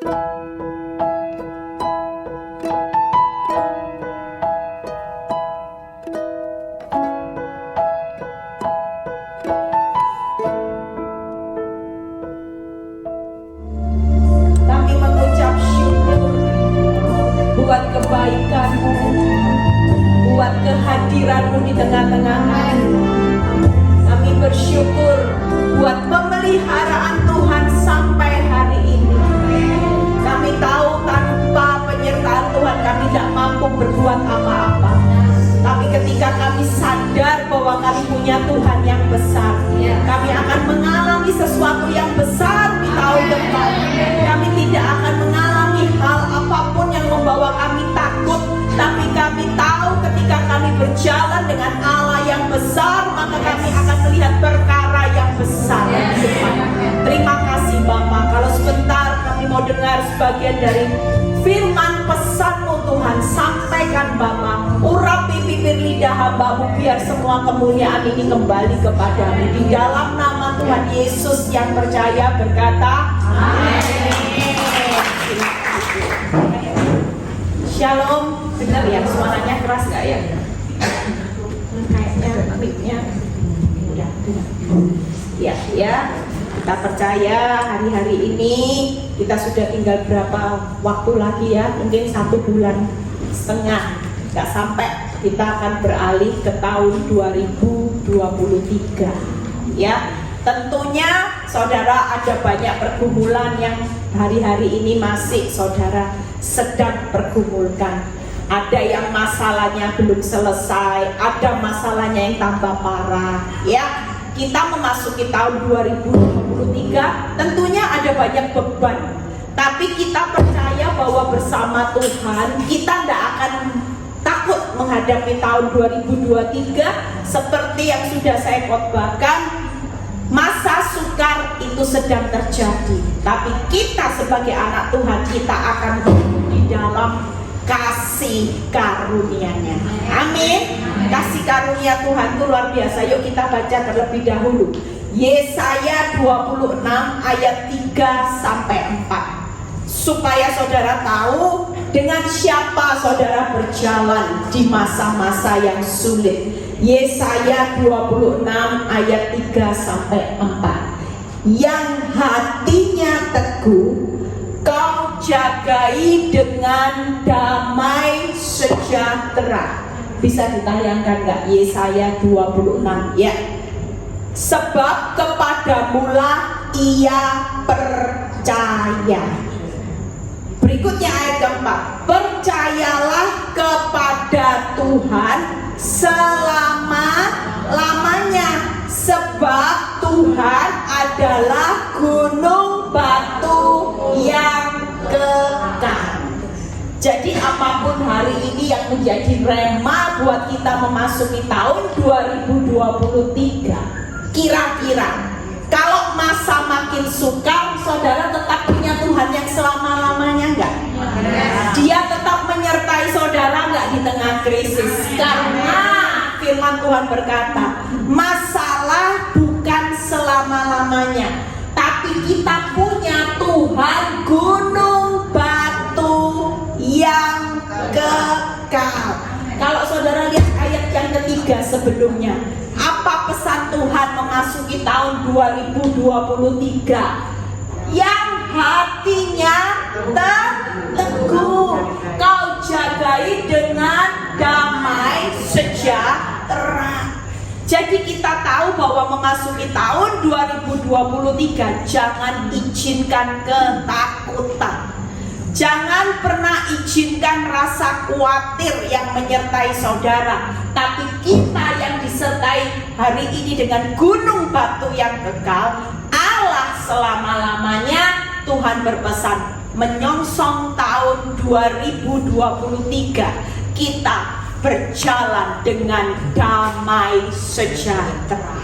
Kami mengucap syukur buat kebaikan-Mu, buat kehadiran-Mu di tengah-tengah kami. Kami bersyukur buat pemeliharaan Tuhan sampai hari ini. Kami tahu tanpa penyertaan Tuhan kami tidak mampu berbuat apa-apa. Tapi ketika kami sadar bahwa kami punya Tuhan yang besar, kami akan mengalami sesuatu yang besar di tahun depan. Kami tidak akan mengalami hal apapun yang membawa kami takut. Tapi kami tahu ketika kami berjalan dengan Allah yang besar, maka kami akan melihat perkara yang besar di depan. Terima kasih Bapak. Kalau sebentar kami mau dengar sebagian dari firman pesan-Mu Tuhan, sampaikan Bapak. Urapi bibir lidah hamba-Mu biar semua kemuliaan ini kembali kepadamu. Di dalam nama Tuhan Yesus yang percaya berkata amin. Shalom. Benar ya, suaranya keras gak ya? Kayaknya mic-nya udah. Ya, kita percaya hari-hari ini kita sudah tinggal berapa waktu lagi ya? Mungkin 1,5 bulan, gak sampai kita akan beralih ke tahun 2023 ya. Tentunya saudara ada banyak pergumulan yang hari-hari ini masih saudara sedang pergumulkan. Ada yang masalahnya belum selesai, ada masalahnya yang tambah parah ya. Kita memasuki tahun 2023, tentunya ada banyak beban. Tapi kita percaya bahwa bersama Tuhan kita tidak akan takut menghadapi tahun 2023. Seperti yang sudah saya khotbahkan, masa sukar itu sedang terjadi. Tapi kita sebagai anak Tuhan, kita akan hidup di dalam kasih karunia-Nya. Amin. Kasih karunia Tuhan itu luar biasa. Yuk kita baca terlebih dahulu Yesaya 26 ayat 3-4, supaya saudara tahu dengan siapa saudara berjalan di masa-masa yang sulit. Yesaya 26 ayat 3-4. Yang hatinya teguh kau jagai dengan damai sejahtera. Bisa ditayangkan gak Yesaya 26 ya? Sebab kepadamulah ia percaya. Berikutnya ayat keempat. Percayalah kepada Tuhan selama-lamanya, sebab Tuhan adalah gunung batu yang kekal. Jadi apapun hari ini yang menjadi rema buat kita memasuki tahun 2023, kira-kira kalau masa makin sukar, saudara tetap punya Tuhan yang selama-lamanya enggak? Dia tetap menyertai saudara enggak di tengah krisis? Karena firman Tuhan berkata, masalah bukan selama-lamanya, tapi kita punya Tuhan gunung batu yang kekal. Kalau saudara lihat ayat yang ketiga sebelumnya, apa pesan Tuhan memasuki tahun 2023? Yang hatinya teguh kau jagai dengan damai sejahtera. Jadi kita tahu bahwa memasuki tahun 2023 jangan izinkan ketakutan. Jangan pernah izinkan rasa khawatir yang menyertai saudara. Tapi kita yang disertai hari ini dengan gunung batu yang kekal, Allah selama-lamanya. Tuhan berpesan menyongsong tahun 2023 kita berjalan dengan damai sejahtera.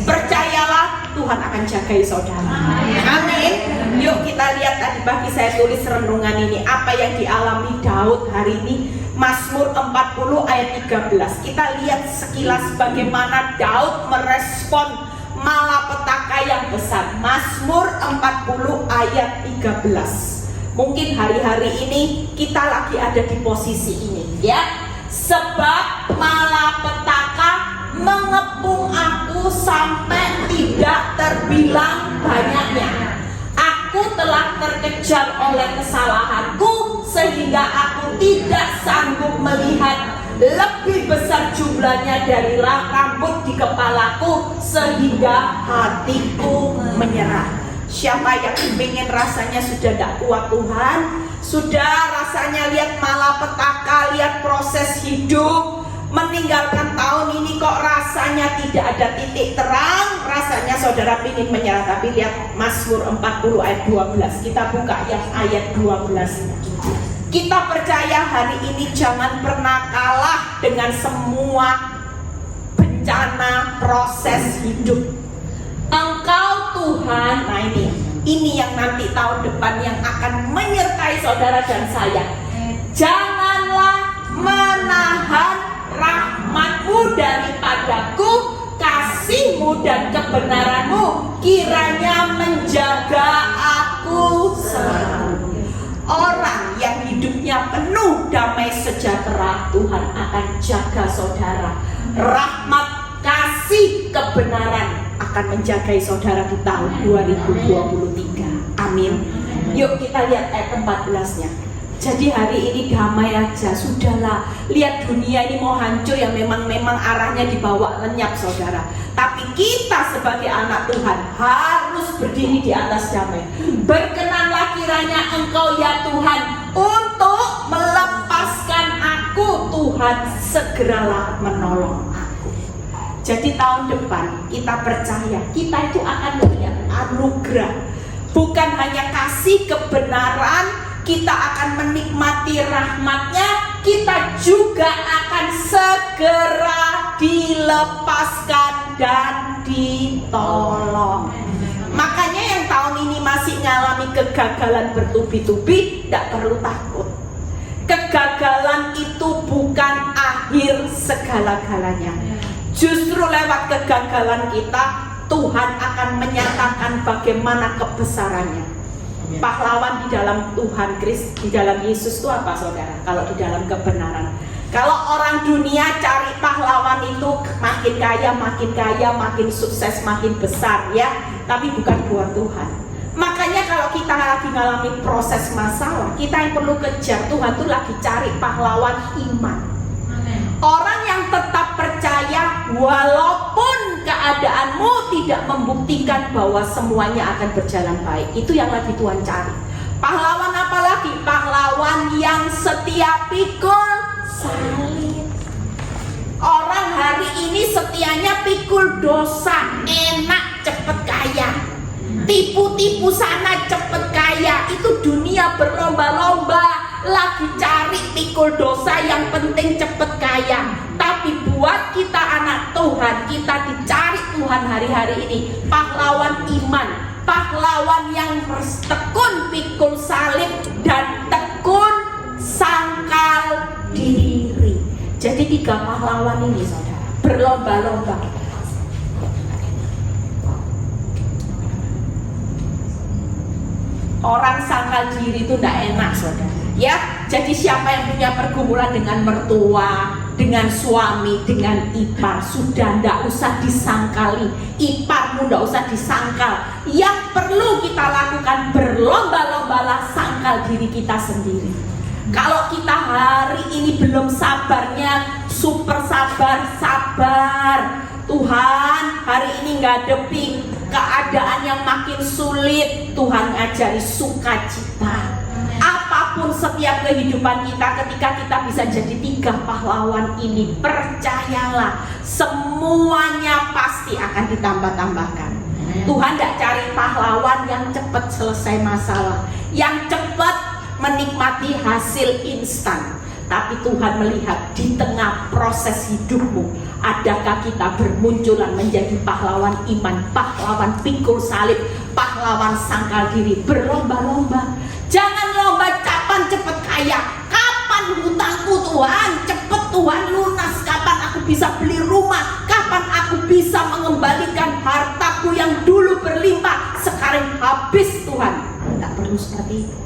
Percayalah Tuhan akan jagai saudara. Amin. Yuk kita lihat tadi pagi saya tulis renungan ini, apa yang dialami Daud hari ini. Mazmur 40 ayat 13. Kita lihat sekilas bagaimana Daud merespon malapetaka yang besar. Mazmur 40 ayat 13. Mungkin hari-hari ini kita lagi ada di posisi ini, ya. Sebab malapetaka mengepung aku sampai tidak terbilang banyaknya. Aku telah terkejar oleh kesalahanku sehingga aku tidak sanggup melihat lebih besar jumlahnya dari rambut di kepalaku sehingga hatiku menyerah. Siapa yang ingin rasanya sudah tidak kuat Tuhan, sudah rasanya lihat malapetaka, lihat proses hidup, meninggalkan tahun ini kok rasanya tidak ada titik terang, rasanya saudara ingin menyerah. Tapi lihat Mazmur 40 ayat 12, kita buka yang ayat 12. Kita percaya hari ini jangan pernah kalah dengan semua bencana proses hidup. Engkau Tuhan, nah ini yang nanti tahun depan yang akan menyertai saudara dan saya. Janganlah menahan rahmat-Mu daripadaku, kasih-Mu dan kebenaran-Mu kiranya menjaga aku selalu. Orang yang hidupnya penuh damai sejahtera, Tuhan akan jaga saudara. Rahmat, kasih, kebenaran akan menjagai saudara di tahun 2023. Amin. Yuk kita lihat ayat 14-nya. Jadi hari ini damai aja, sudahlah. Lihat dunia ini mau hancur ya, memang arahnya dibawa lenyap saudara. Tapi kita sebagai anak Tuhan harus berdiri di atas damai. Berkenanlah kiranya Engkau ya Tuhan untuk melepaskan aku. Tuhan segeralah menolong aku. Jadi tahun depan kita percaya kita itu akan melihat anugerah. Bukan hanya kasih kebenaran, kita akan menikmati rahmat-Nya, kita juga akan segera dilepaskan dan ditolong. Makanya yang tahun ini masih mengalami kegagalan bertubi-tubi, tidak perlu takut. Kegagalan itu bukan akhir segala-galanya. Justru lewat kegagalan kita, Tuhan akan menyatakan bagaimana kebesarannya. Pahlawan di dalam Tuhan Kristus, di dalam Yesus itu apa saudara? Kalau di dalam kebenaran. Kalau orang dunia cari pahlawan itu makin kaya, makin sukses, makin besar ya. Tapi bukan buat Tuhan. Makanya kalau kita lagi mengalami proses masalah, kita yang perlu kejar, Tuhan tuh lagi cari pahlawan iman. Orang yang tetap percaya walaupun keadaanmu tidak membuktikan bahwa semuanya akan berjalan baik. Itu yang lagi Tuhan cari. Pahlawan apa lagi? Pahlawan yang setia pikul salib. Orang hari ini setianya pikul dosa, enak cepet kaya. Tipu-tipu sana cepet kaya. Itu dunia berlomba-lomba lagi cari pikul dosa, yang penting cepet kaya. Tapi buat kita anak Tuhan, kita dicari Tuhan hari-hari ini pahlawan iman, pahlawan yang tekun pikul salib dan tekun sangkal diri. Jadi 3 pahlawan ini saudara berlomba-lomba. Orang sangkal diri itu tidak enak saudara. Ya, jadi siapa yang punya pergumulan dengan mertua, dengan suami, dengan ipar, sudah tidak usah disangkali. Iparmu tidak usah disangkal. Yang perlu kita lakukan, berlomba-lombalah sangkal diri kita sendiri. Kalau kita hari ini belum sabarnya, super sabar. Tuhan hari ini ngadepi keadaan yang makin sulit, Tuhan ajari sukacita. Apapun setiap kehidupan kita, ketika kita bisa jadi 3 pahlawan ini, percayalah semuanya pasti akan ditambah-tambahkan. Tuhan tidak cari pahlawan yang cepat selesai masalah, yang cepat menikmati hasil instan. Tapi Tuhan melihat di tengah proses hidupmu, adakah kita bermunculan menjadi pahlawan iman, pahlawan pikul salib, pahlawan sangkal diri, berlomba-lomba. Jangan lomba kapan cepet kaya, kapan hutangku Tuhan, cepet Tuhan lunas, kapan aku bisa beli rumah, kapan aku bisa mengembalikan hartaku yang dulu berlimpah, sekarang habis Tuhan. Tidak perlu seperti itu.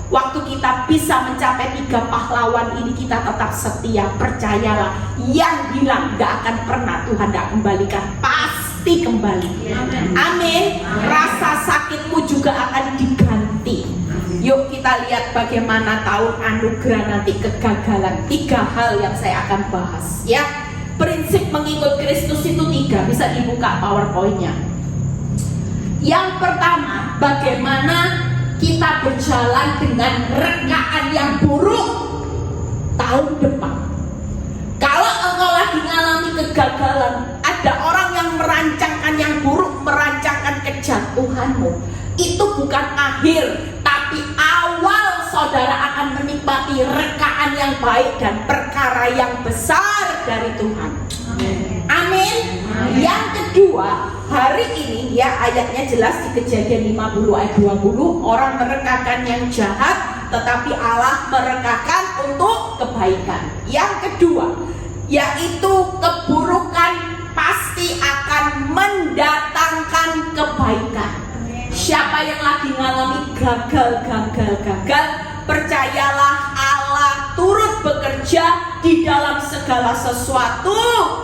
Waktu kita bisa mencapai 3 pahlawan ini, kita tetap setia. Percayalah, yang hilang gak akan pernah Tuhan gak kembalikan, pasti kembali. Amin. Rasa sakitmu juga akan diganti. Yuk kita lihat bagaimana tahun anugerah nanti, kegagalan. 3 hal yang saya akan bahas ya. Prinsip mengikut Kristus itu 3. Bisa dibuka PowerPoint-nya. Yang pertama, bagaimana kita berjalan dengan rekaan yang buruk tahun depan. Kalau engkau lagi ngalami kegagalan, ada orang yang merancangkan yang buruk, merancangkan kejatuhanmu. Itu bukan akhir, tapi awal saudara akan menikmati rekaan yang baik dan perkara yang besar dari Tuhan. Amin. Yang kedua, hari ini ya, ayatnya jelas di Kejadian 50 ayat 20, orang merekakan yang jahat, tetapi Allah merekakan untuk kebaikan. Yang kedua, yaitu keburukan pasti akan mendatangkan kebaikan. Siapa yang lagi ngalami gagal, percayalah Allah turut bekerja di dalam segala sesuatu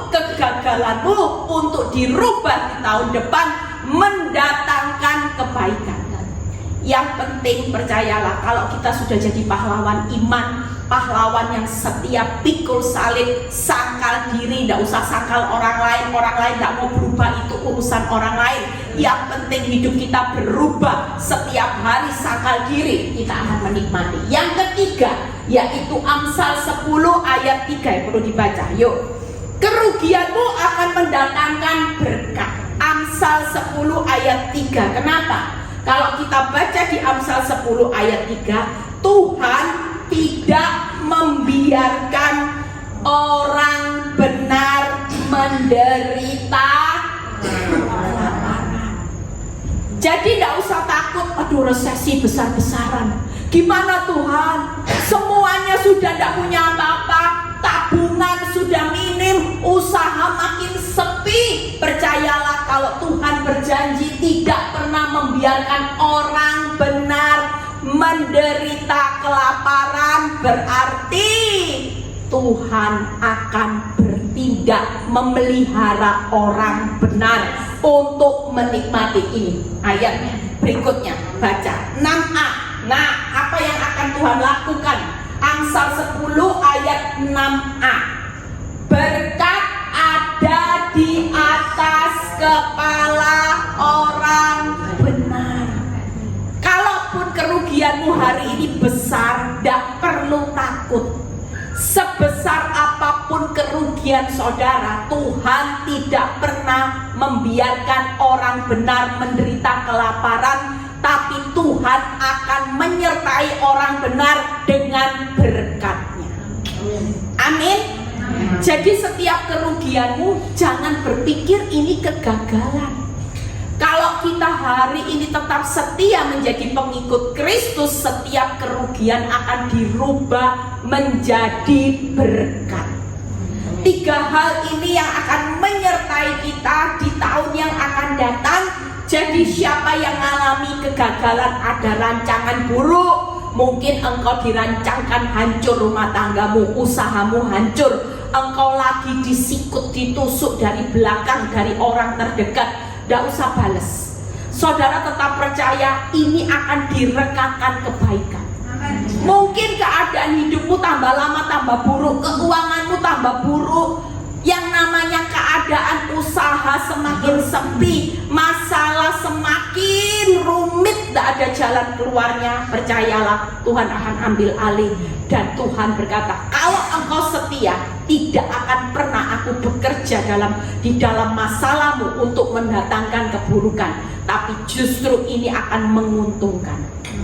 kegagalanmu untuk dirubah di tahun depan mendatangkan kebaikan. Yang penting percayalah, kalau kita sudah jadi pahlawan iman, pahlawan yang setia, pikul salib, sangkal diri, tidak usah sangkal orang lain tidak mau berubah, itu urusan orang lain. Yang penting hidup kita berubah, setiap hari sangkal diri, kita akan menikmati. Yang ketiga, yaitu Amsal 10 ayat 3 yang perlu dibaca. Yuk, kerugianmu akan mendatangkan berkat. Amsal 10 ayat 3. Kenapa? Kalau kita baca di Amsal 10 ayat 3, Tuhan tidak membiarkan orang benar menderita kelaparan. Jadi tidak usah takut, aduh resesi besar-besaran. Gimana Tuhan? Semuanya sudah tidak punya apa-apa, tabungan sudah minim, usaha makin sepi. Percayalah, kalau Tuhan berjanji tidak pernah membiarkan orang benar menderita kelaparan, berarti Tuhan akan bertindak memelihara orang benar untuk menikmati ini. Ayatnya berikutnya, baca 6a. Nah, apa yang akan Tuhan lakukan? Amsal 10 ayat 6a. Berkat ada di atas kepala orang benar. Kalaupun kerugianmu hari ini besar, tidak perlu takut. Sebesar apapun kerugian saudara, Tuhan tidak pernah membiarkan orang benar menderita kelaparan, tapi Tuhan akan menyertai orang benar dengan berkat-Nya. Amin. Jadi setiap kerugianmu jangan berpikir ini kegagalan. Kalau kita hari ini tetap setia menjadi pengikut Kristus, setiap kerugian akan dirubah menjadi berkat. 3 hal ini yang akan menyertai kita di tahun yang akan datang. Jadi siapa yang mengalami kegagalan, ada rancangan buruk, mungkin engkau dirancangkan hancur rumah tanggamu, usahamu hancur, engkau lagi disikut, ditusuk dari belakang, dari orang terdekat, tidak usah bales. Saudara tetap percaya ini akan direkakan kebaikan. Mungkin keadaan hidupmu tambah lama tambah buruk, keuanganmu tambah buruk, yang namanya keadaan usaha semakin sepi, masalah semakin rumit, tidak ada jalan keluarnya. Percayalah, Tuhan akan ambil alih. Dan Tuhan berkata, kalau engkau setia, tidak akan pernah aku bekerja di dalam masalahmu untuk mendatangkan keburukan, tapi justru ini akan menguntungkan.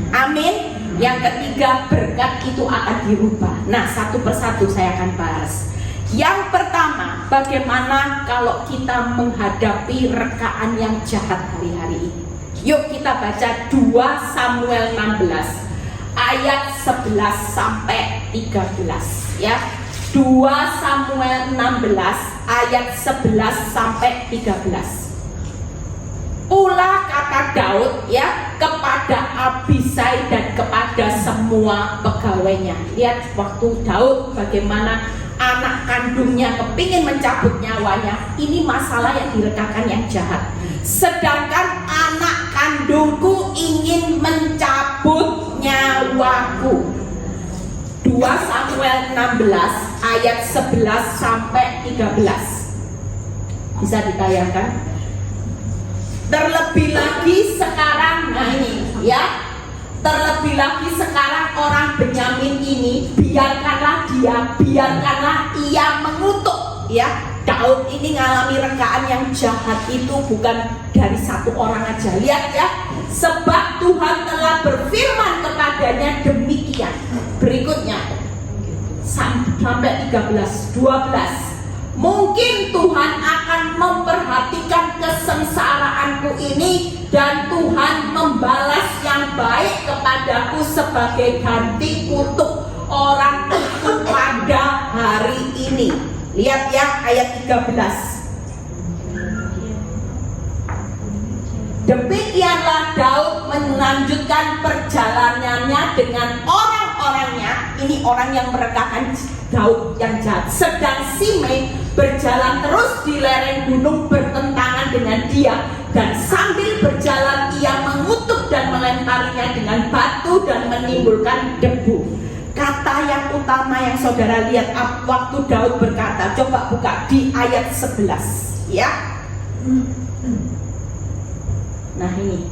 Amin. Yang ketiga, berkat itu akan dirubah. Nah, satu persatu saya akan bahas. Yang pertama, bagaimana kalau kita menghadapi rekaan yang jahat hari-hari ini? Yuk kita baca 2 Samuel 16 ayat 11 sampai 13 ya. 2 Samuel 16 ayat 11 sampai 13. Pula kata Daud ya, kepada Abisai dan kepada semua pegawainya. Lihat waktu Daud bagaimana anak kandungnya kepingin mencabut nyawanya. Ini masalah yang direkakan yang jahat. Sedangkan anak kandungku ingin mencabut nyawaku. 2 Samuel 16 ayat 11 sampai 13. Bisa ditayangkan? Terlebih lagi sekarang, nah ini ya, terlebih lagi sekarang orang Benyamin ini, biarkanlah ia mengutuk ya. Daud ini ngalami rekaan yang jahat itu bukan dari satu orang aja. Lihat ya, sebab Tuhan telah berfirman kepadanya demikian. Berikutnya sampai 13, 12. Mungkin Tuhan akan memperhatikan kesengsaraanku ini dan Tuhan membalas yang baik kepadaku sebagai ganti kutuk orang itu pada hari ini. Lihat ya ayat 13. Demikianlah Daud melanjutkan perjalanannya dengan orang-orangnya. Ini orang yang merekakan Daud yang jahat. Sedang Simei berjalan terus di lereng gunung bertentangan dengan dia, dan sambil berjalan ia mengutuk dan melemparinya dengan batu dan menimbulkan debu. Kata yang utama yang saudara lihat waktu Daud berkata, coba buka di ayat 11 ya. Nah ini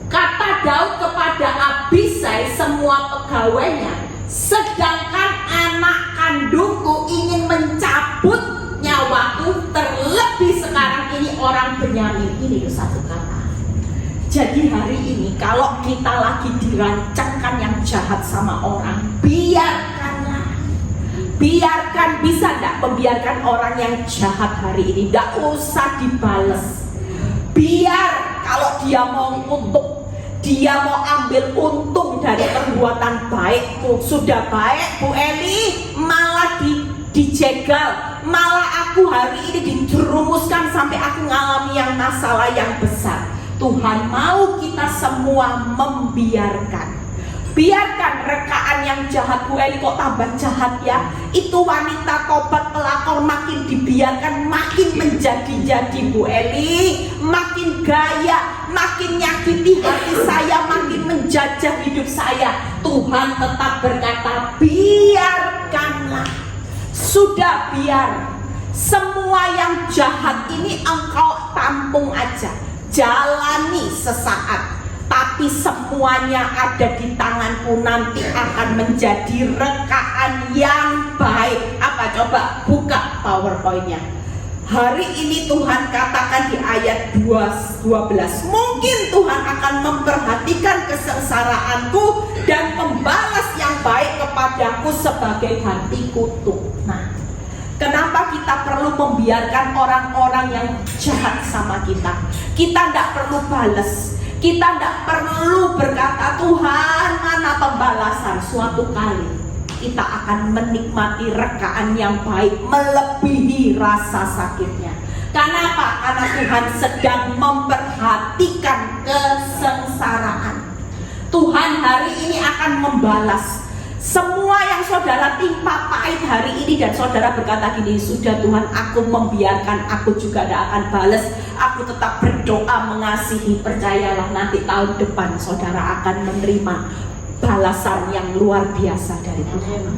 kata Daud kepada Abisai semua pegawainya, sedangkan anak kandungku ingin mencabut nyawaku, terlebih sekarang ini orang Benyamin. Ini satu kata. Jadi hari ini kalau kita lagi dirancangkan yang jahat sama orang, biarkanlah. Biarkan, bisa enggak membiarkan orang yang jahat hari ini? Enggak usah dibales. Biar kalau dia mau ngutuk, dia mau ambil untung dari perbuatan baikmu. Sudah baik Bu Eli, malah dijegal, malah aku hari ini dijerumuskan sampai aku ngalami yang masalah yang besar. Tuhan mau kita semua membiarkan. Biarkan rekaan yang jahat. Bu Eli kok tambah jahat ya? Itu wanita tobat pelakor makin dibiarkan, makin menjadi-jadi Bu Eli, makin gaya, makin nyakiti hati saya, makin menjajah hidup saya. Tuhan tetap berkata, biarkanlah. Sudah, biar. Semua yang jahat ini engkau tampung aja, jalani sesaat. Tapi semuanya ada di tanganku, nanti akan menjadi rekaan yang baik. Apa coba? Buka PowerPoint-nya. Hari ini Tuhan katakan di ayat 12, mungkin Tuhan akan memperhatikan kesengsaraanku dan membalas yang baik kepadaku sebagai ganti kutuk. Nah, kenapa kita perlu membiarkan orang-orang yang jahat sama kita? Kita tidak perlu balas. Kita tidak perlu berkata, Tuhan mana pembalasan. Suatu kali kita akan menikmati rekaan yang baik melebihi rasa sakitnya. Kenapa? Karena Tuhan sedang memperhatikan kesengsaraan. Tuhan hari ini akan membalas semua yang saudara timpa pahit hari ini, dan saudara berkata gini, sudah Tuhan, aku membiarkan, aku juga tidak akan balas, aku tetap berdoa mengasihi. Percayalah nanti tahun depan saudara akan menerima balasan yang luar biasa dari Tuhan.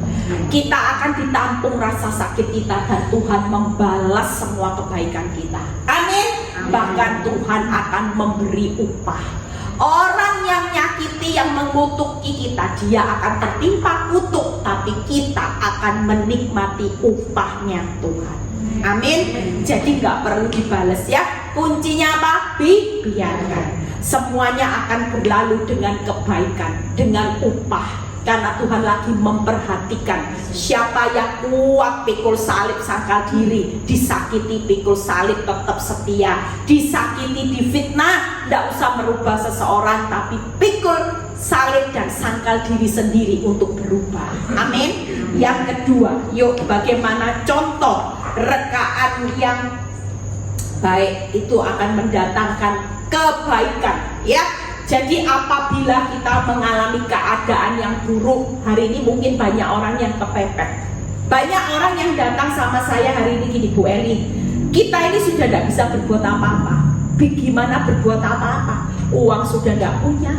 Kita akan ditampung rasa sakit kita dan Tuhan membalas semua kebaikan kita. Amin. Bahkan Tuhan akan memberi upah. Orang yang nyakiti, yang mengutuki kita, dia akan tertimpa kutuk, tapi kita akan menikmati upahnya Tuhan. Amin. Jadi nggak perlu dibales ya. Kuncinya apa? Biarkan. Semuanya akan berlalu dengan kebaikan, dengan upah. Karena Tuhan lagi memperhatikan siapa yang kuat pikul salib sangkal diri, disakiti pikul salib tetap setia, disakiti difitnah tidak usah merubah seseorang, tapi pikul salib dan sangkal diri sendiri untuk berubah. Amin. Yang kedua, yuk bagaimana contoh rekaan yang baik itu akan mendatangkan kebaikan ya. Jadi apabila kita mengalami keadaan yang buruk, hari ini mungkin banyak orang yang kepepet. Banyak orang yang datang sama saya hari ini gini, Bu Eli, kita ini sudah tidak bisa berbuat apa-apa. Bagaimana berbuat apa-apa? Uang sudah tidak punya,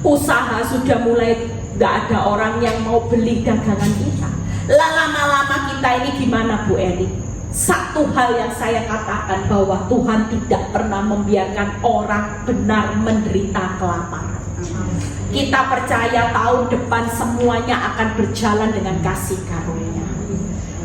usaha sudah mulai tidak ada orang yang mau beli dagangan kita. Lama-lama kita ini gimana, Bu Eli? Satu hal yang saya katakan, bahwa Tuhan tidak pernah membiarkan orang benar menderita kelaparan. Kita percaya tahun depan semuanya akan berjalan dengan kasih karunia.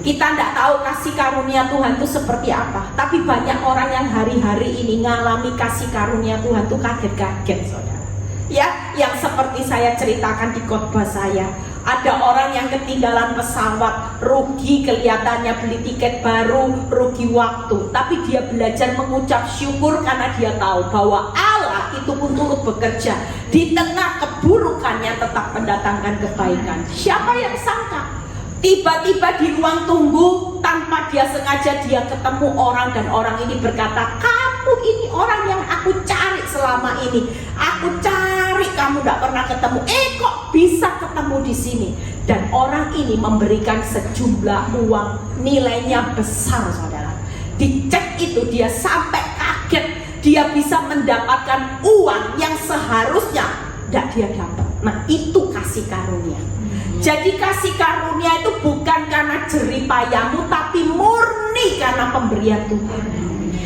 Kita tidak tahu kasih karunia Tuhan itu seperti apa, tapi banyak orang yang hari-hari ini ngalami kasih karunia Tuhan itu kaget-kaget, saudara. Ya, yang seperti saya ceritakan di khotbah saya. Ada orang yang ketinggalan pesawat, rugi kelihatannya, beli tiket baru, rugi waktu. Tapi dia belajar mengucap syukur karena dia tahu bahwa Allah itu pun turut bekerja. Di tengah keburukannya tetap mendatangkan kebaikan. Siapa yang sangka? Tiba-tiba di ruang tunggu, tanpa dia sengaja dia ketemu orang, dan orang ini berkata, kamu ini orang yang aku cari selama ini. Aku cari, kamu tidak pernah ketemu. Kok bisa ketemu di sini? Dan orang ini memberikan sejumlah uang, nilainya besar, saudara. Dicek itu dia sampai kaget, dia bisa mendapatkan uang yang seharusnya tidak dia dapat. Nah, itu kasih karunia. Jadi kasih karunia itu bukan karena jerih payahmu, tapi murni karena pemberian Tuhan.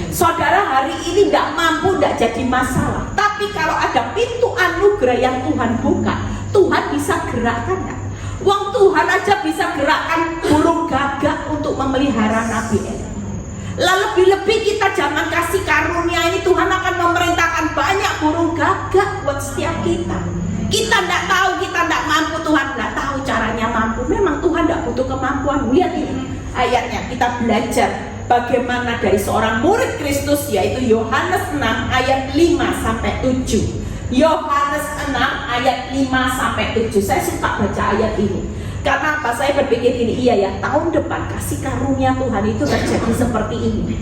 Saudara hari ini tidak mampu, tidak jadi masalah. Tapi kalau ada pintu anugerah yang Tuhan buka, Tuhan bisa gerakkan. Wong Tuhan aja bisa gerakkan burung gagak untuk memelihara Nabi Eli. Lalu lebih-lebih kita zaman kasih karunia ini, Tuhan akan memerintahkan banyak burung gagak buat setiap kita. Kita tidak tahu, kita tidak mampu, Tuhan tidak tahu caranya mampu. Memang Tuhan tidak butuh kemampuan. Lihat ini ayatnya, kita belajar bagaimana dari seorang murid Kristus, yaitu Yohanes 6 ayat 5 sampai 7. Yohanes 6 ayat 5 sampai 7. Saya suka baca ayat ini. Karena apa? Saya berpikir ini, iya ya, tahun depan kasih karunia Tuhan itu terjadi seperti ini.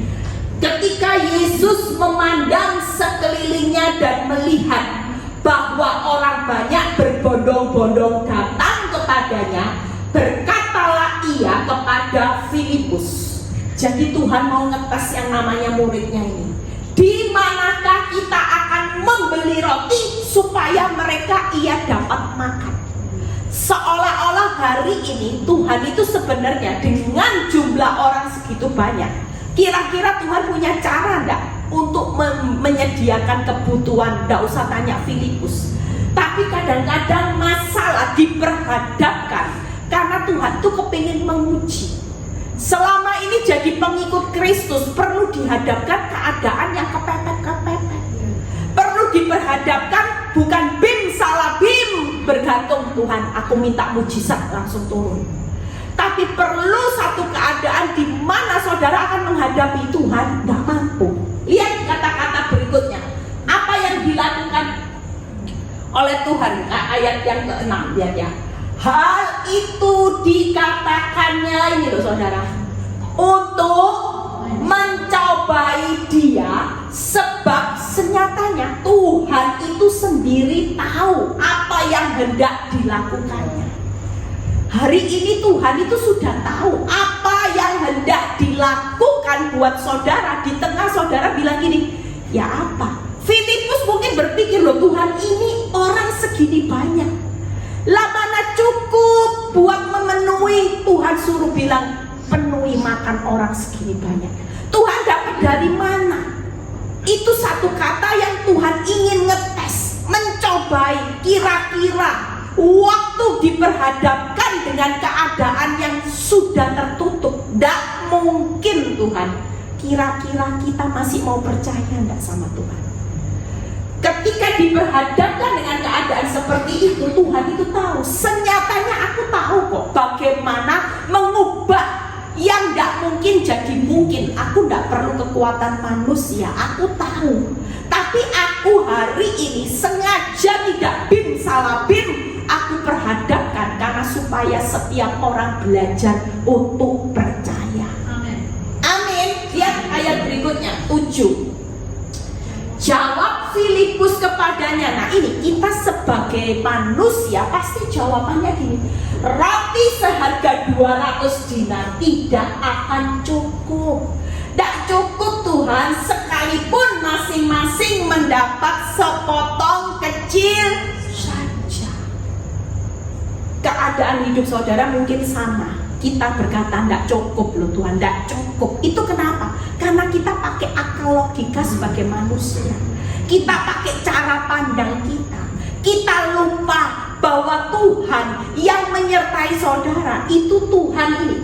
Ketika Yesus memandang sekelilingnya dan melihat bahwa orang banyak berbondong-bondong datang kepadanya, berkatalah ia kepada Filipus. Jadi Tuhan mau ngetes yang namanya muridnya ini. Di manakah kita akan membeli roti supaya mereka ia dapat makan? Seolah-olah hari ini Tuhan itu sebenarnya dengan jumlah orang segitu banyak, kira-kira Tuhan punya cara enggak untuk menyediakan kebutuhan? Tidak usah tanya Filipus. Tapi kadang-kadang masalah diperhadapkan karena Tuhan itu kepingin menguji. Selama ini jadi pengikut Kristus perlu dihadapkan keadaan yang kepepet-kepepet. Perlu diperhadapkan bukan bim salah bim, bergantung Tuhan aku minta mujizat langsung turun. Tapi perlu satu keadaan di mana saudara akan menghadapi Tuhan tidak mampu. Lihat kata-kata berikutnya. Apa yang dilakukan oleh Tuhan? Ayat yang ke-6, lihat ya. Hal itu dikatakannya ini loh saudara, untuk mencobai dia, sebab senyatanya Tuhan itu sendiri tahu apa yang hendak dilakukannya. Hari ini Tuhan itu sudah tahu apa yang hendak dilakukan buat saudara. Di tengah saudara bilang gini, ya apa? Filipus mungkin berpikir, loh Tuhan ini orang segini banyak, lah mana cukup buat memenuhi. Tuhan suruh bilang penuhi makan orang segini banyak. Tuhan dapat dari mana? Itu satu kata yang Tuhan ingin ngetes, mencobai. Kira-kira waktu diperhadapkan dengan keadaan yang sudah tertutup, tidak mungkin Tuhan. Kira-kira kita masih mau percaya enggak sama Tuhan? Ketika diperhadapkan dengan keadaan seperti itu, Tuhan itu tahu. Senyatanya aku tahu kok bagaimana mengubah yang tidak mungkin jadi mungkin. Aku tidak perlu kekuatan manusia, aku tahu. Tapi aku hari ini sengaja tidak bim salah bim, aku perhadapkan karena supaya setiap orang belajar untuk percaya. Amin. Lihat ayat berikutnya 7. Jawab Filipus kepadanya. Nah ini kita sebagai manusia pasti jawabannya gini, roti seharga 200 dinar tidak akan cukup. Tidak cukup Tuhan, sekalipun masing-masing mendapat sepotong kecil saja. Keadaan hidup saudara mungkin sama. Kita berkata tidak cukup loh Tuhan, tidak cukup. Itu kenapa? Karena kita pakai akal logika sebagai manusia. Kita pakai cara pandang kita. Kita lupa bahwa Tuhan yang menyertai saudara itu Tuhan ini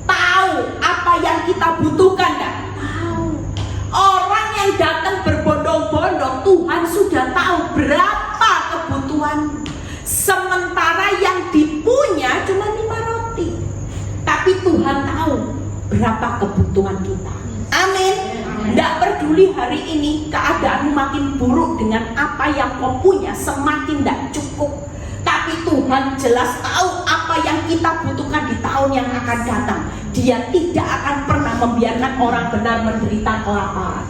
tahu apa yang kita butuhkan, enggak? Tahu. Orang yang datang berbondong-bondong, Tuhan sudah tahu berapa kebutuhan. Sementara yang dipunya cuma 5 roti. Tapi Tuhan tahu berapa kebutuhan kita. Amin. Tidak peduli hari ini keadaanmu makin buruk dengan apa yang kau punya, semakin tidak cukup. Tapi Tuhan jelas tahu apa yang kita butuhkan di tahun yang akan datang. Dia tidak akan pernah membiarkan orang benar menderita kelaparan.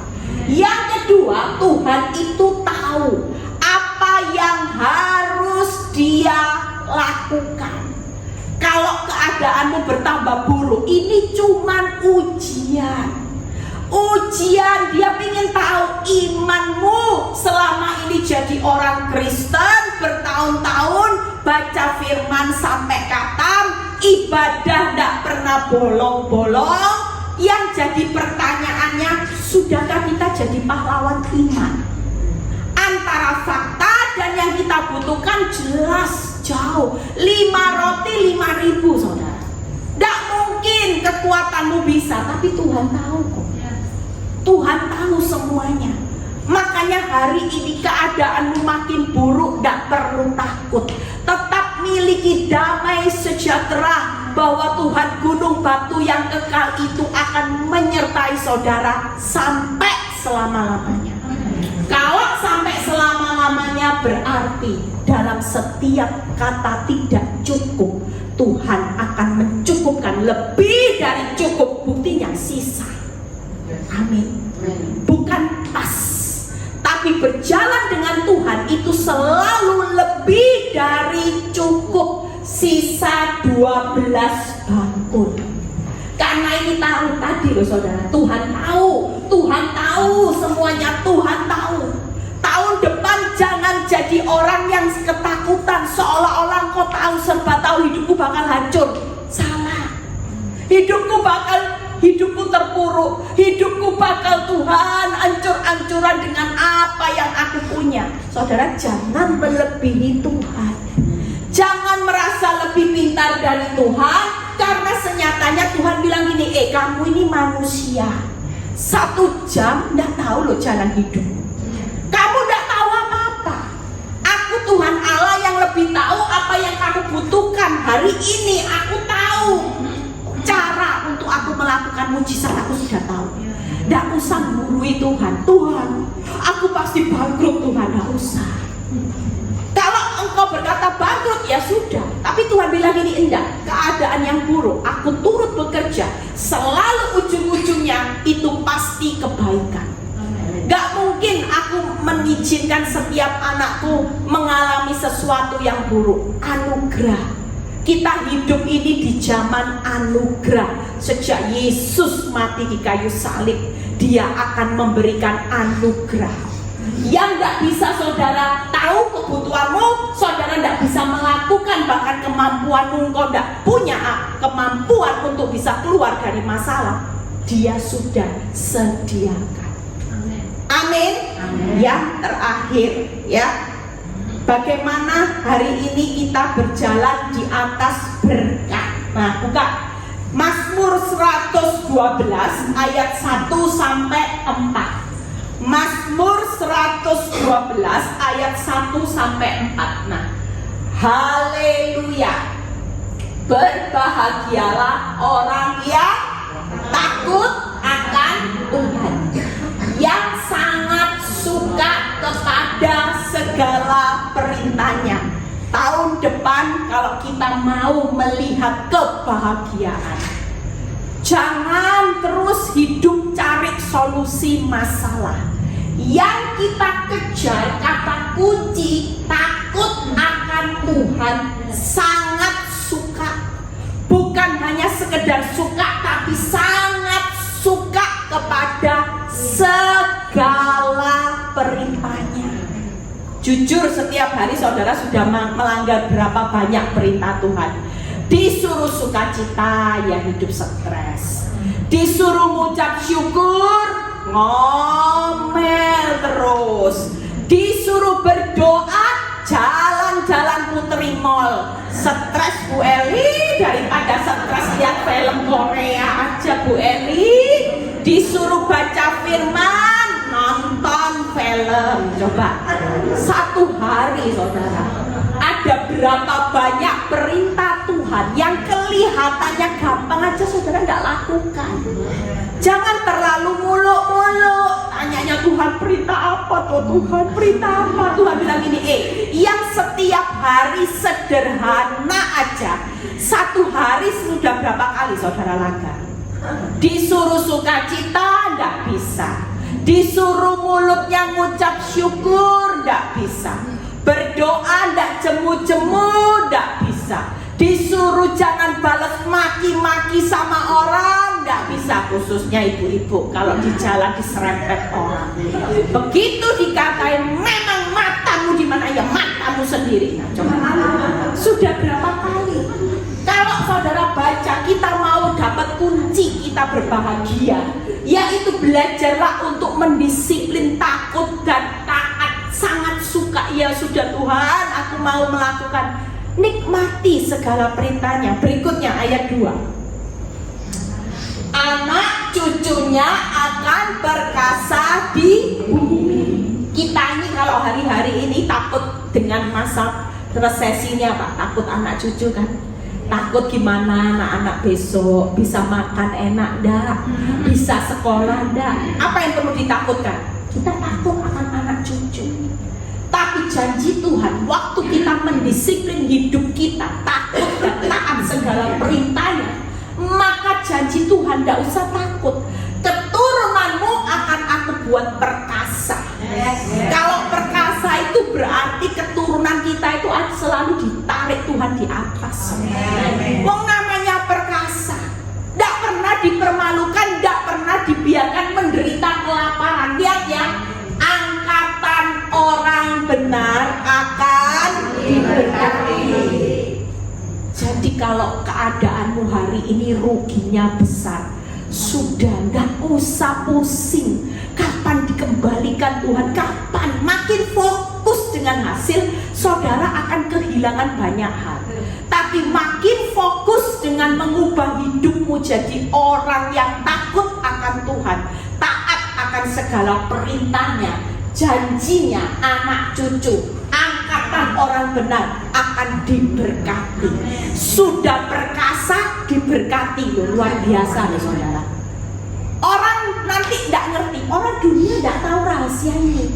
Yang kedua, Tuhan itu tahu apa yang harus dia lakukan. Kalau keadaanmu bertambah buruk, ini cuman ujian. Ujian, dia ingin tahu imanmu selama ini jadi orang Kristen bertahun-tahun, baca firman sampai katam, ibadah tidak pernah bolong-bolong. Yang jadi pertanyaannya, sudahkah kita jadi pahlawan iman? Antara fakta dan yang kita butuhkan jelas jauh. 5 roti 5.000 saudara. Tidak mungkin kekuatanmu bisa, tapi Tuhan tahu kok. Tuhan tahu semuanya. Makanya hari ini keadaanmu makin buruk, tidak perlu takut. Tetap miliki damai sejahtera bahwa Tuhan gunung batu yang kekal itu akan menyertai saudara sampai selama-lamanya. Kalau sampai selama-lamanya berarti dalam setiap kata tidak cukup, Tuhan akan mencukupkan lebih dari cukup, buktinya sisa. Amin. Bukan pas, tapi berjalan dengan Tuhan itu selalu lebih dari cukup. Sisa 12 bangkul. Karena ini tahu tadi loh saudara, Tuhan tahu semuanya, Tuhan tahu. Tahun depan jangan jadi orang yang ketakutan seolah-olah kau tahu, serba tahu, hidupku bakal hancur. Salah. Hidupku terpuruk, hidupku bakal Tuhan ancur-ancuran dengan apa yang aku punya. Saudara, jangan melebihi Tuhan. Jangan merasa lebih pintar dari Tuhan, karena senyatanya Tuhan bilang gini, kamu ini manusia, 1 jam tidak tahu loh jalan hidup. Kamu tidak tahu apa-apa. Aku Tuhan Allah yang lebih tahu apa yang kamu butuhkan. Hari ini aku tahu cara untuk aku melakukan mujizat, aku sudah tahu. Tidak usah menggurui Tuhan. Tuhan, aku pasti bangkrut Tuhan, tidak usah. Kalau engkau berkata bangkrut, ya sudah. Tapi Tuhan bilang ini, enggak, keadaan yang buruk, aku turut bekerja, selalu ujung-ujungnya itu pasti kebaikan. Gak mungkin aku mengizinkan setiap anakku mengalami sesuatu yang buruk. Anugerah. Kita hidup ini di zaman anugerah. Sejak Yesus mati di kayu salib, Dia akan memberikan anugerah. Yang gak bisa saudara tahu kebutuhanmu, saudara gak bisa melakukan, bahkan kemampuanmu, engkau gak punya kemampuan untuk bisa keluar dari masalah, Dia sudah sediakan. Amin. Yang terakhir ya, bagaimana hari ini kita berjalan di atas berkat. Nah, buka Mazmur 112 ayat 1 sampai 4. Mazmur 112 ayat 1 sampai 4. Nah, haleluya. Berbahagialah orang yang takut akan Tuhan, yang sangat suka kepada segala perintahnya. Tahun depan kalau kita mau melihat kebahagiaan, jangan terus hidup cari solusi masalah. Yang kita kejar, kata kunci takut akan Tuhan, sangat suka. Bukan hanya sekedar suka, tapi sangat suka kepada segala perintahnya. Jujur, setiap hari saudara sudah melanggar berapa banyak perintah Tuhan. Disuruh sukacita, ya hidup stres. Disuruh mengucap syukur, ngomel terus. Disuruh berdoa, jalan-jalan putri mall. Stres Bu Eli, daripada stres lihat film Korea aja Bu Eli. Disuruh baca firman, nonton film. Coba satu hari saudara, ada berapa banyak perintah Tuhan yang kelihatannya gampang aja saudara nggak lakukan. Jangan terlalu muluk-muluk tanyanya Tuhan perintah apa tuh Tuhan, perintah apa. Tuhan bilang ini, yang setiap hari sederhana aja, satu hari sudah berapa kali saudara langgar. Disuruh sukacita nggak bisa, disuruh mulutnya ngucap syukur nggak bisa, berdoa nggak jemu-jemu nggak bisa, disuruh jangan balas maki-maki sama orang nggak bisa, khususnya ibu-ibu kalau di jalan diserempet orang. Begitu dikatain memang matamu di mana, ya matamu sendiri. Nah, coba sudah berapa kali? Kalau saudara baca, kita mau dapat kunci kita berbahagia, yaitu belajarlah untuk mendisiplin takut dan taat. Sangat suka, ya sudah Tuhan aku mau melakukan. Nikmati segala perintahnya. Berikutnya ayat 2. Anak cucunya akan perkasa di bumi. Kita ini kalau hari-hari ini takut dengan masa resesinya Pak, takut anak cucu kan. Takut gimana anak-anak besok bisa makan enak enggak, bisa sekolah enggak. Apa yang perlu ditakutkan? Kita takut akan anak cucu. Tapi janji Tuhan, waktu kita mendisiplin hidup kita, takut dan taat segala perintahnya, maka janji Tuhan tidak usah takut. Keturunanmu akan aku buat perkasa. Kalau perkasa itu berarti keturunan kita itu selalu ditarik Tuhan di atas. Wong namanya perkasa, tidak pernah dipermalukan, tidak pernah dibiarkan menderita kelaparan. Lihat ya, angkatan orang benar akan diberkati. Jadi kalau keadaanmu hari ini ruginya besar, sudah nggak usah pusing. Kapan dikembalikan Tuhan? Kapan? Makin fokus dengan hasil, saudara akan kehilangan banyak hal. Tapi makin fokus dengan mengubah hidupmu jadi orang yang takut akan Tuhan, taat akan segala perintahnya, janjinya anak cucu, angkatan orang benar akan diberkati. Sudah perkasa diberkati, luar biasa nih saudara. Orang nanti tidak ngerti, orang dunia tidak tahu rahasia ini.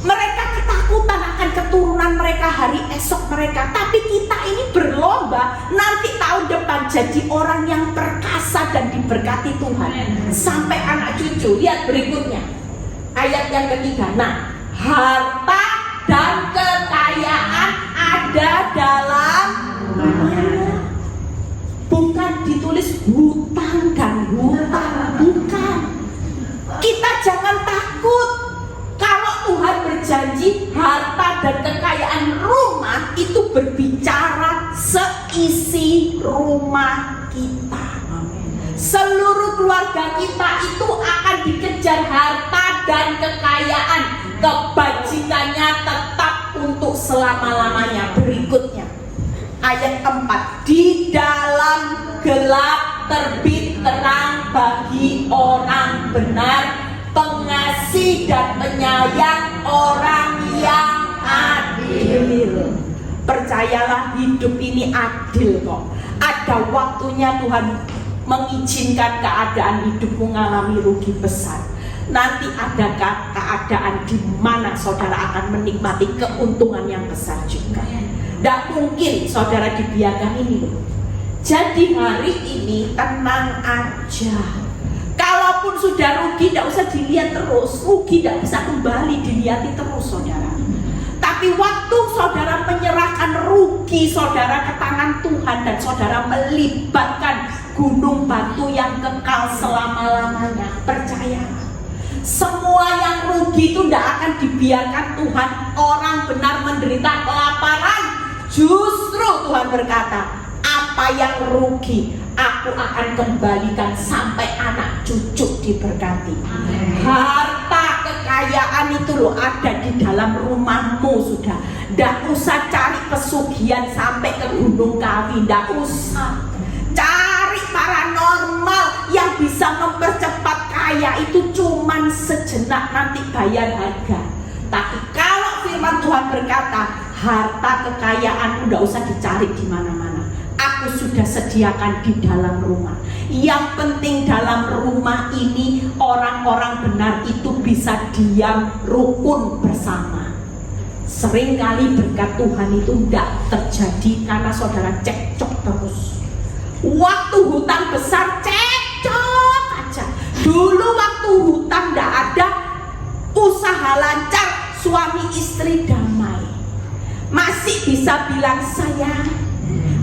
Mereka ketakutan akan keturunan mereka, hari esok mereka. Tapi kita ini berlomba nanti tahun depan jadi orang yang perkasa dan diberkati Tuhan sampai anak cucu. Lihat berikutnya, ayat yang ketiga. Nah, harta dan kekayaan ada dalam rumahnya. Bukan ditulis hutang dan hutang, bukan. Kita jangan takut. Kalau Tuhan berjanji harta dan kekayaan rumah, itu berbicara seisi rumah kita. Seluruh keluarga kita itu akan dikejar harta dan kekayaan. Kebajikannya tetap untuk selama-lamanya. Berikutnya ayat 4. Di dalam gelap terbit terang bagi orang benar, pengasih dan penyayang orang yang adil. Percayalah, hidup ini adil kok. Ada waktunya Tuhan mengizinkan keadaan hidupmu mengalami rugi besar. Nanti ada keadaan di mana saudara akan menikmati keuntungan yang besar juga. Tidak mungkin saudara dibiarkan ini. Jadi hari ini tenang aja. Kalau Kalaupun sudah rugi, tidak usah dilihat terus. Rugi tidak bisa kembali dilihat terus, saudara. Tapi waktu saudara menyerahkan rugi saudara ke tangan Tuhan dan saudara melibatkan gunung batu yang kekal selama-lamanya, percayalah, semua yang rugi itu tidak akan dibiarkan Tuhan. Orang benar menderita kelaparan, justru Tuhan berkata, apa yang rugi aku akan kembalikan sampai anak cucu diberkati. Harta kekayaan itu loh ada di dalam rumahmu sudah. Tidak usah cari pesugihan sampai ke Gunung Kawi, tidak usah. Cari paranormal yang bisa mempercepat kaya itu cuman sejenak, nanti bayar harga. Tapi kalau firman Tuhan berkata, harta kekayaan tidak usah dicari di mana-mana. Aku sudah sediakan di dalam rumah. Yang penting dalam rumah ini orang-orang benar itu bisa diam rukun bersama. Seringkali berkat Tuhan itu tidak terjadi karena saudara cekcok terus. Waktu hutang besar cekcok aja. Dulu waktu hutang tidak ada, usaha lancar, suami istri damai, masih bisa bilang sayang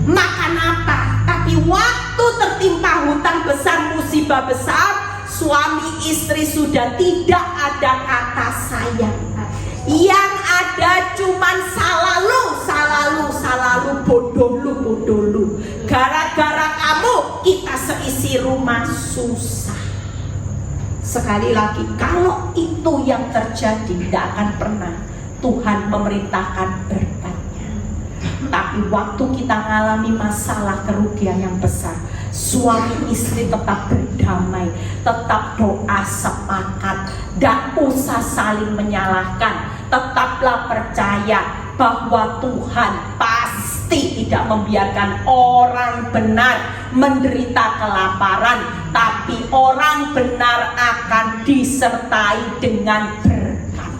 makan apa. Tapi waktu tertimpa hutang besar, musibah besar, suami istri sudah tidak ada kata sayang. Yang ada cuman salalu, bodoh lu. Gara-gara kamu kita seisi rumah susah. Sekali lagi, kalau itu yang terjadi, tidak akan pernah Tuhan memerintahkan berkatnya. Tapi waktu kita mengalami masalah kerugian yang besar, suami istri tetap berdamai, tetap doa sepakat, tidak usah saling menyalahkan. Tetaplah percaya bahwa Tuhan pasti tidak membiarkan orang benar menderita kelaparan, tapi orang benar akan disertai dengan berkat.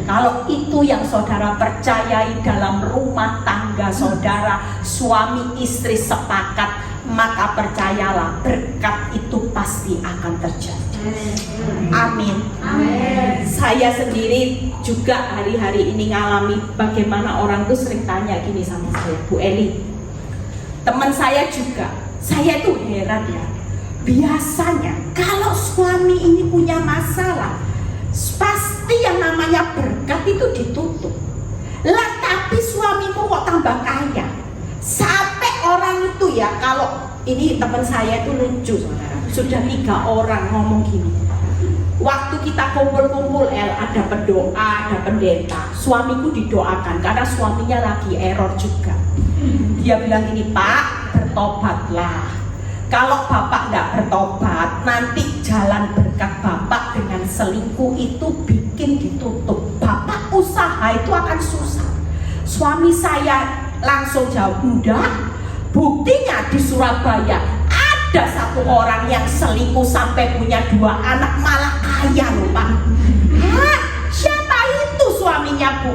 Kalau itu yang saudara percayai dalam rumah tangga saudara, suami istri sepakat, maka percayalah berkat itu pasti akan terjadi. Amin. Amin. Saya sendiri juga hari-hari ini ngalami bagaimana orang tuh sering tanya gini sama saya, Bu Eli, teman saya juga, saya tuh heran ya, biasanya kalau suami ini punya masalah, pasti yang namanya berkat itu ditutup. Lah tapi suamimu kok tambah kaya, sampai orang itu ya, kalau ini teman saya itu lucu saudara, sudah 3 orang ngomong gini, waktu kita kumpul-kumpul ada pendoa, ada pendeta, suamiku didoakan karena suaminya lagi error juga. Dia bilang gini, Pak, bertobatlah. Kalau Bapak nggak bertobat, nanti jalan berkat Bapak dengan selingkuh itu bikin ditutup. Bapak usaha itu akan susah. Suami saya langsung jawab, enggak. Buktinya di Surabaya ada 1 orang yang selingkuh sampai punya 2 anak, malah kaya loh Pak. Hah? Siapa itu suaminya Bu?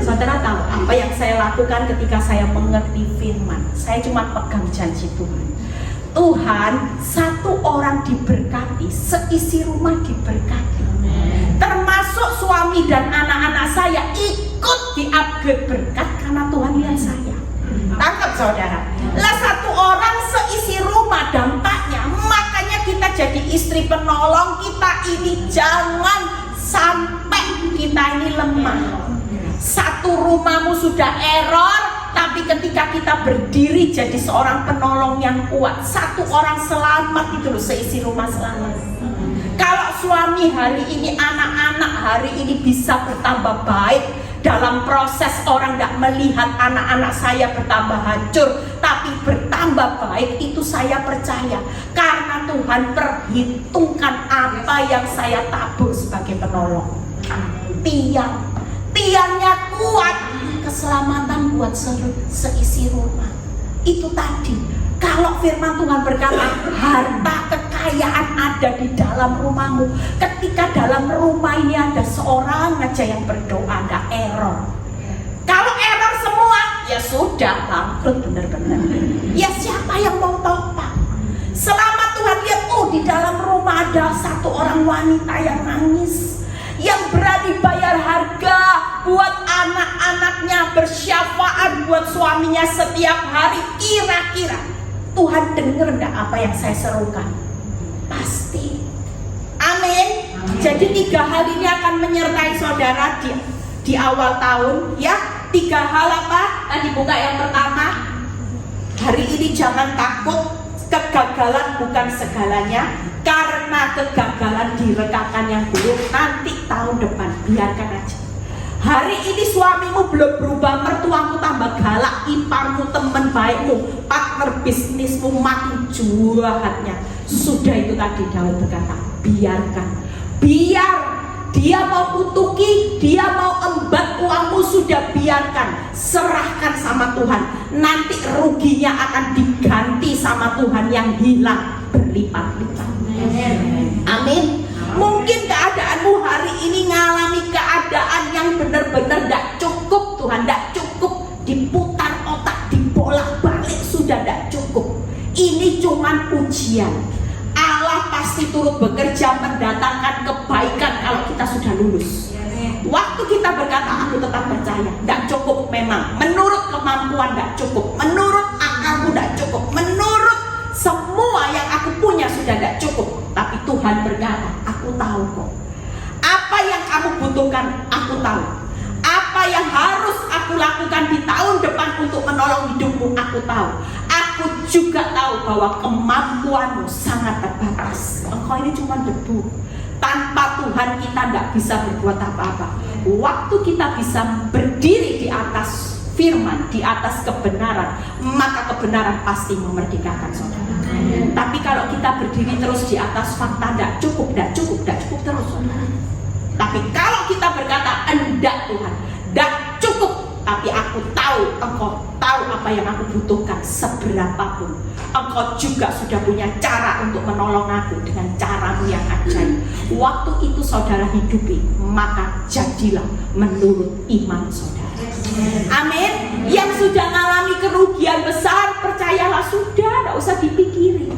Saudara tahu apa yang saya lakukan ketika saya mengerti firman? Saya cuma pegang janji Tuhan. Tuhan, 1 orang diberkati, seisi rumah diberkati. Termasuk suami dan anak-anak saya ikut di-upgrade berkat karena Tuhan lihat saya. Tangkap saudara. Lah 1 orang seisi rumah dampaknya. Makanya kita jadi istri penolong, kita ini jangan sampai kita ini lemah. 1 rumahmu sudah error, tapi ketika kita berdiri jadi seorang penolong yang kuat, 1 orang selamat itu loh, seisi rumah selamat. Kalau suami hari ini, anak-anak hari ini bisa bertambah baik, dalam proses orang tidak melihat anak-anak saya bertambah hancur, tapi bertambah baik, itu saya percaya karena Tuhan perhitungkan apa yang saya tabur sebagai penolong. Tiangnya kuat, keselamatan buat seisi rumah. Itu tadi, kalau firman Tuhan berkata harta kekayaan ada di dalam rumahmu, ketika dalam rumah ini ada seorang aja yang berdoa, ada error. Kalau error semua, ya sudah bangkrut benar-benar. Ya siapa yang mau topang? seorang wanita yang nangis, yang berani bayar harga buat anak-anaknya, bersyafaat buat suaminya setiap hari. Kira-kira Tuhan dengar enggak apa yang saya serukan? Pasti. Amin. Jadi 3 hal ini akan menyertai saudara di awal tahun, ya. 3 hal apa? Tadi buka yang pertama. Hari ini jangan takut, kegagalan bukan segalanya. Karena kegagalan direkakan yang buruk, nanti tahun depan biarkan aja. Hari ini suamimu belum berubah, mertuamu tambah galak, iparmu, teman baikmu, partner bisnismu makin jahatnya. Sudah itu tadi Daud berkata, biarkan. Biar dia mau kutuki, dia mau embat uangmu, sudah biarkan. Serahkan sama Tuhan. Nanti ruginya akan diganti sama Tuhan yang hilang berlipat-lipat. Amin. Mungkin keadaanmu hari ini ngalami keadaan yang benar-benar tidak cukup. Tuhan tidak cukup. Diputar otak, dibolak-balik, sudah tidak cukup. Ini cuman ujian. Allah pasti turut bekerja mendatangkan kebaikan kalau kita sudah lulus. Waktu kita berkata aku tetap percaya, tidak cukup memang. Menurut kemampuan tidak cukup. Menurut akalku tidak cukup. Menurut semua yang aku punya sudah tidak cukup. Tapi Tuhan berkata, aku tahu kok. Apa yang kamu butuhkan, aku tahu. Apa yang harus aku lakukan di tahun depan untuk menolong hidupmu, aku tahu. Aku juga tahu bahwa kemampuanmu sangat terbatas. Engkau ini cuma debu. Tanpa Tuhan kita tidak bisa berbuat apa-apa. Waktu kita bisa berdiri di atas firman, di atas kebenaran, maka kebenaran pasti memerdekakan saudara. Tapi kalau kita berdiri terus di atas fakta, tidak cukup terus saudara. Tapi kalau kita berkata, enggak Tuhan, tidak cukup, tapi aku tahu, engkau tahu apa yang aku butuhkan seberapapun. Engkau juga sudah punya cara untuk menolong aku dengan caramu yang ajaib. Waktu itu saudara hidupi, maka jadilah menurut iman saudara. Amin. Yang sudah mengalami kerugian besar, percayalah sudah, tidak usah dipikiri.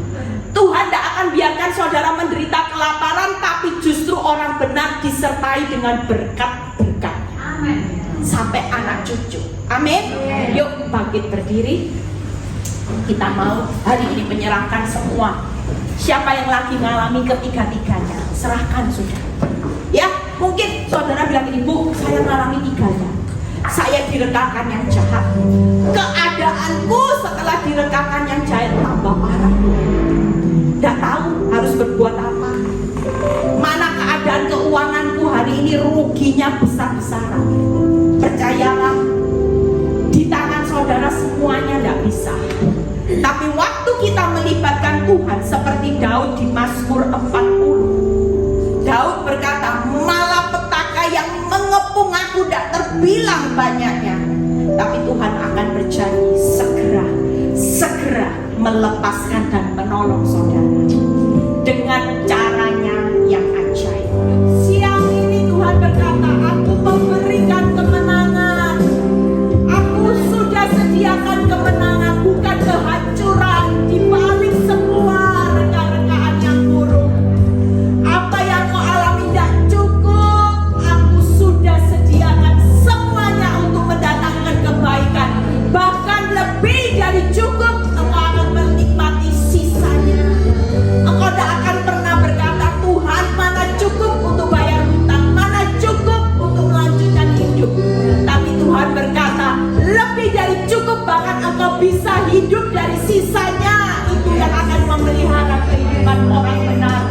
Tuhan tidak akan biarkan saudara menderita kelaparan, tapi justru orang benar disertai dengan berkat-berkatnya. Amin. Sampai anak cucu. Amin. Yuk bangkit berdiri. Kita mau hari ini menyerahkan semua. Siapa yang lagi mengalami ketiga-tiganya, serahkan sudah. Ya, mungkin saudara bilang, ibu saya mengalami tiganya. Saya direkakan yang jahat. Keadaanku setelah direkakan yang jahat tambah parah. Tidak tahu harus berbuat apa. Mana keadaan keuanganku hari ini ruginya besar-besaran. Percayalah, di tangan saudara semuanya tidak bisa. Tapi waktu kita melibatkan Tuhan seperti Daud di Mazmur 40, Daud berkata, malapetaka yang mengepung aku tidak terbilang banyaknya, tapi Tuhan akan berjanji segera melepaskan dan menolong saudara dengan caranya yang ajaib. Siang ini Tuhan berkata, aku memberikan kemenangan. Aku sudah sediakan kemenangan, bukan kehancuran di balik semua reka-rekaan yang buruk. Apa yang kau alami tidak cukup, aku sudah sediakan semuanya untuk mendatangkan kebaikan. Bahkan lebih dari cukup, engkau akan menikmati sisanya. Engkau tidak akan pernah berkata, Tuhan mana cukup untuk bayar hutang, mana cukup untuk melanjutkan hidup. Tapi Tuhan berkata, lebih dari cukup, bahkan engkau bisa hidup dari sisanya. Itu yang akan memelihara kehidupan orang benar.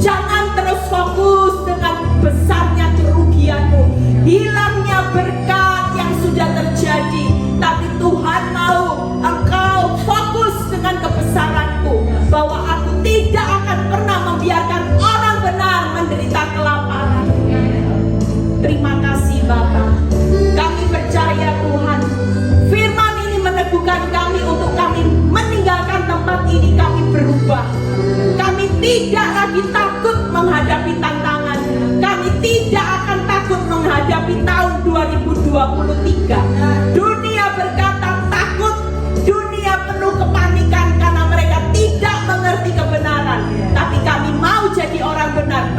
Jangan terus fokus dengan besarnya kerugianmu, hilangnya berkat yang sudah terjadi. Tapi Tuhan mau engkau fokus dengan kebesaranku, bahwa aku tidak akan pernah membiarkan orang benar menderita kelaparan. Terima kasih Bapa. Kami percaya Tuhan, firman ini meneguhkan kami untuk kami meninggalkan tempat ini. Kami berubah. Kami tidak lagi takut menghadapi tantangan. Kami tidak akan takut menghadapi tahun 2023. Dunia berkata takut, dunia penuh kepanikan karena mereka tidak mengerti kebenaran. Tapi kami mau jadi orang benar,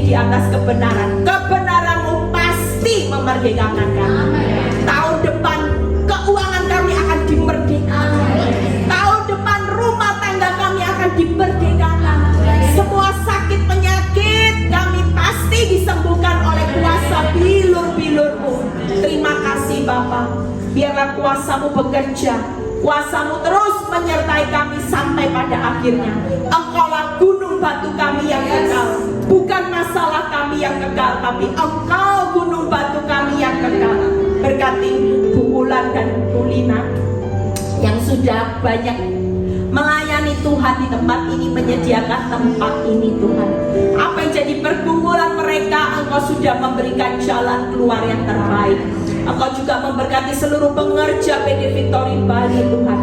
di atas kebenaran. Kebenaran-Mu pasti memerdekakan kami. Tahun depan keuangan kami akan dimerdekakan. Tahun depan rumah tangga kami akan dimerdekakan. Semua sakit penyakit kami pasti disembuhkan oleh kuasa bilur-bilur-Mu. Terima kasih Bapa. Biarlah kuasa-Mu bekerja, kuasa-Mu terus menyertai kami sampai pada akhirnya. Engkaulah gunung batu kami yang kekal. Bukan masalah kami yang kekal, tapi Engkau gunung batu kami yang kekal. Berkati Bu Ulan dan Bu Lina yang sudah banyak melayani Tuhan di tempat ini, menyediakan tempat ini Tuhan. Apa yang jadi pergumulan mereka, Engkau sudah memberikan jalan keluar yang terbaik. Engkau juga memberkati seluruh pengerja PD Victory Bali Tuhan.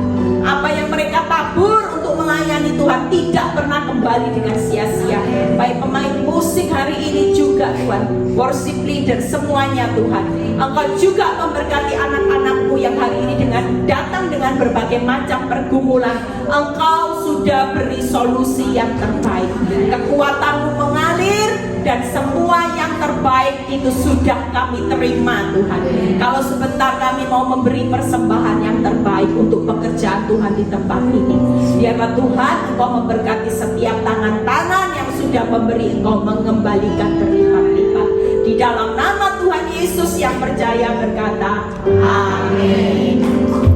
Apa yang mereka tabur untuk melayani Tuhan tidak pernah kembali dengan sia-sia. Baik pemain musik hari ini juga Tuhan, worship leader semuanya Tuhan. Engkau juga memberkati anak-anak-Mu yang hari ini datang dengan berbagai macam pergumulan. Engkau sudah beri solusi yang terbaik. Kekuatan-Mu mengalir dan semua yang terbaik itu sudah kami terima Tuhan. Kalau sebentar kami mau memberi persembahan yang terbaik untuk pekerjaan Tuhan di tempat ini. Biarlah Tuhan Engkau memberkati setiap tangan-tangan yang sudah memberi, Engkau mengembalikan berlipat-lipat. Di dalam nama Tuhan Yesus yang percaya berkata, amin.